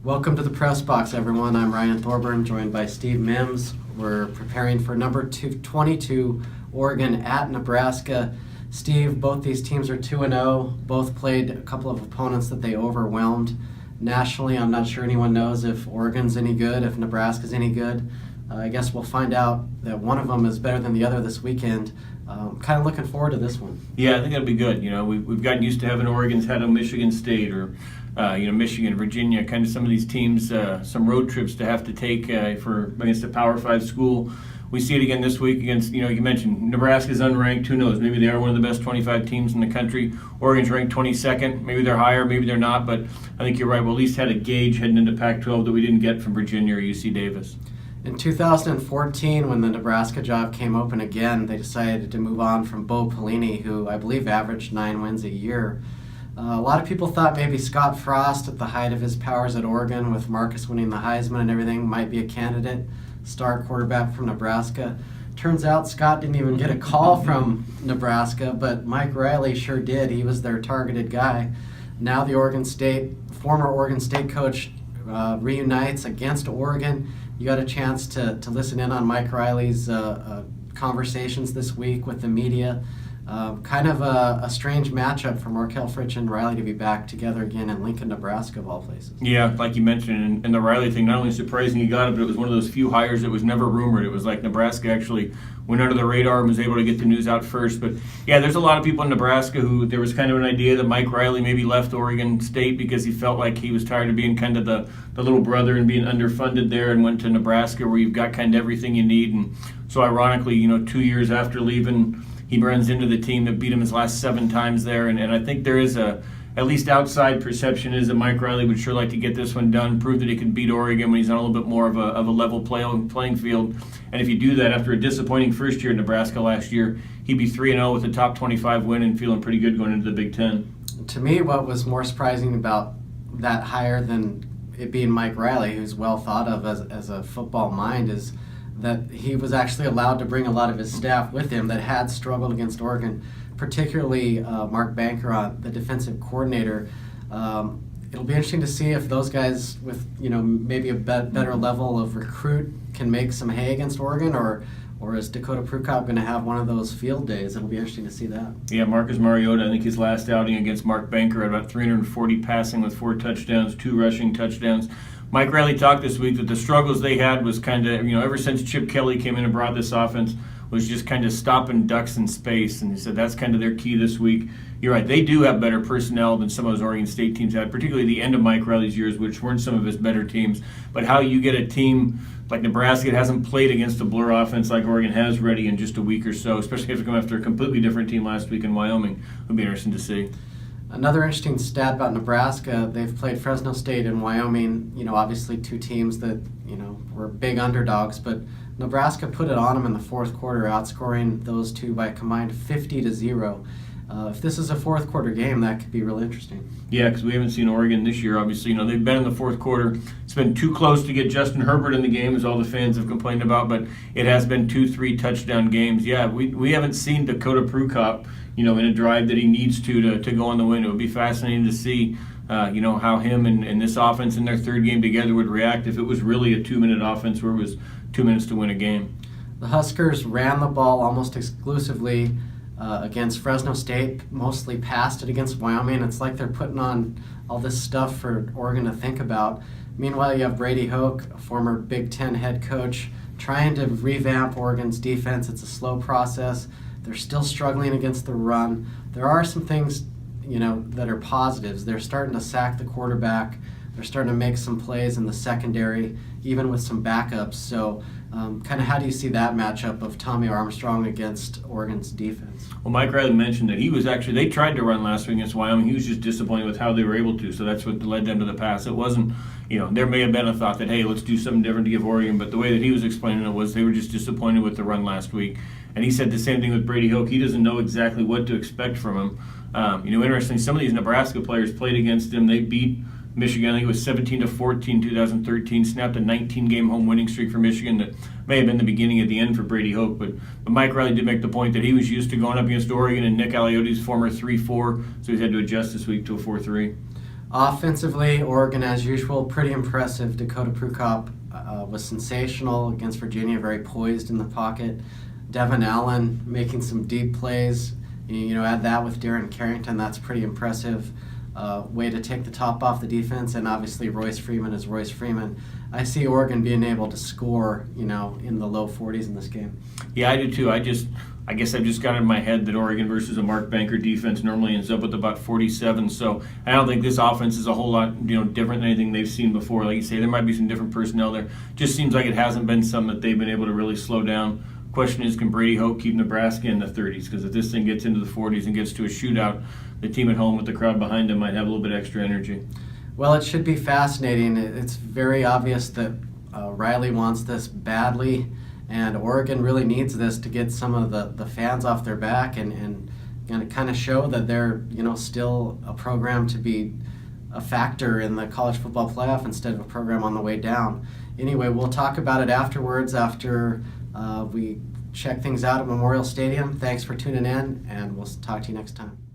Welcome to the press box, everyone. I'm Ryan Thorburn, joined by Steve Mims. We're preparing for number 22 Oregon at Nebraska. Steve, both these teams are 2-0. Both played a couple of opponents that they overwhelmed. Nationally, I'm not sure anyone knows if Oregon's any good, if Nebraska's any good. I guess we'll find out that one of them is better than the other this weekend. Kind of looking forward to this one. Yeah, I think that'll be good. You know, we've gotten used to having Oregon's had a Michigan State or Michigan, Virginia, kind of some of these teams, some road trips to have to take for against a Power 5 school. We see it again this week against, you mentioned Nebraska's unranked. Who knows? Maybe they are one of the best 25 teams in the country. Oregon's ranked 22nd. Maybe they're higher, maybe they're not. But I think you're right. We'll at least had a gauge heading into Pac-12 that we didn't get from Virginia or UC Davis. In 2014, when the Nebraska job came open again, they decided to move on from Bo Pelini, who I believe averaged 9 wins a year. A lot of people thought maybe Scott Frost, at the height of his powers at Oregon, with Marcus winning the Heisman and everything, might be a candidate, star quarterback from Nebraska. Turns out Scott didn't even get a call from Nebraska, but Mike Riley sure did. He was their targeted guy. Now the former Oregon State coach reunites against Oregon. You got a chance to listen in on Mike Riley's conversations this week with the media. Kind of a strange matchup for Markel Fritch and Riley to be back together again in Lincoln, Nebraska, of all places. Yeah, like you mentioned, and the Riley thing, not only surprising he got it, but it was one of those few hires that was never rumored. It was like Nebraska actually went under the radar and was able to get the news out first. But yeah, there's a lot of people in Nebraska who there was kind of an idea that Mike Riley maybe left Oregon State because he felt like he was tired of being kind of the little brother and being underfunded there, and went to Nebraska where you've got kind of everything you need. And so ironically, 2 years after leaving, he runs into the team that beat him his last 7 times there. And I think there is at least outside perception is that Mike Riley would sure like to get this one done, prove that he can beat Oregon when he's on a little bit more of a level playing field. And if you do that after a disappointing first year in Nebraska last year, he'd be 3-0 with a top 25 win and feeling pretty good going into the Big Ten. To me, what was more surprising about that hire than it being Mike Riley, who's well thought of as a football mind, is that he was actually allowed to bring a lot of his staff with him that had struggled against Oregon, particularly Mark Banker, the defensive coordinator. It'll be interesting to see if those guys with maybe a better level of recruit can make some hay against Oregon, or is Dakota Prukop going to have one of those field days? It'll be interesting to see that. Yeah, Marcus Mariota, I think his last outing against Mark Banker at about 340 passing with 4 touchdowns, 2 rushing touchdowns. Mike Riley talked this week that the struggles they had was kind of, ever since Chip Kelly came in and brought this offense, was just kind of stopping ducks in space. And he said that's kind of their key this week. You're right, they do have better personnel than some of those Oregon State teams had, particularly the end of Mike Riley's years, which weren't some of his better teams. But how you get a team like Nebraska that hasn't played against a blur offense like Oregon has ready in just a week or so, especially if they come after a completely different team last week in Wyoming, would be interesting to see. Another interesting stat about Nebraska, they've played Fresno State and Wyoming, obviously 2 teams that, were big underdogs, but Nebraska put it on them in the fourth quarter, outscoring those 2 by a combined 50-0. If this is a fourth quarter game, that could be really interesting. Yeah, because we haven't seen Oregon this year, obviously. They've been in the fourth quarter. It's been too close to get Justin Herbert in the game, as all the fans have complained about, but it has been 2-3 touchdown games. Yeah, we haven't seen Dakota Prukop, in a drive that he needs to go on the win. It would be fascinating to see, how him and this offense in their third game together would react if it was really a 2-minute offense where it was 2 minutes to win a game. The Huskers ran the ball almost exclusively against Fresno State, mostly passed it against Wyoming. It's like they're putting on all this stuff for Oregon to think about. Meanwhile, you have Brady Hoke, a former Big Ten head coach, trying to revamp Oregon's defense. It's a slow process. They're still struggling against the run. There are some things, that are positives. They're starting to sack the quarterback. They're starting to make some plays in the secondary, even with some backups. So kind of how do you see that matchup of Tommy Armstrong against Oregon's defense? Well, Mike Riley mentioned that they tried to run last week against Wyoming. He was just disappointed with how they were able to, so that's what led them to the pass. It wasn't, there may have been a thought that, hey, let's do something different to give Oregon, but the way that he was explaining it was they were just disappointed with the run last week. And he said the same thing with Brady Hoke. He doesn't know exactly what to expect from him. Interestingly, some of these Nebraska players played against him. They beat Michigan. I think it was 17-14, 2013. Snapped a 19-game home winning streak for Michigan that may have been the beginning at the end for Brady Hoke. But Mike Riley did make the point that he was used to going up against Oregon and Nick Aliotti's former 3-4, so he's had to adjust this week to a 4-3. Offensively, Oregon, as usual, pretty impressive. Dakota Prukop was sensational against Virginia, very poised in the pocket. Devin Allen making some deep plays. Add that with Darren Carrington, that's pretty impressive. Way to take the top off the defense, and obviously Royce Freeman is Royce Freeman. I see Oregon being able to score, in the low 40s in this game. Yeah, I do too. I guess I've just got in my head that Oregon versus a Mark Banker defense normally ends up with about 47. So I don't think this offense is a whole lot, different than anything they've seen before. Like you say, there might be some different personnel there. Just seems like it hasn't been something that they've been able to really slow down. Question is, can Brady Hoke keep Nebraska in the 30s? Because if this thing gets into the 40s and gets to a shootout, the team at home with the crowd behind them might have a little bit extra energy. Well, it should be fascinating. It's very obvious that Riley wants this badly, and Oregon really needs this to get some of the fans off their back and kind of show that they're still a program to be a factor in the college football playoff instead of a program on the way down. Anyway, we'll talk about it afterwards after we check things out at Memorial Stadium. Thanks for tuning in, and we'll talk to you next time.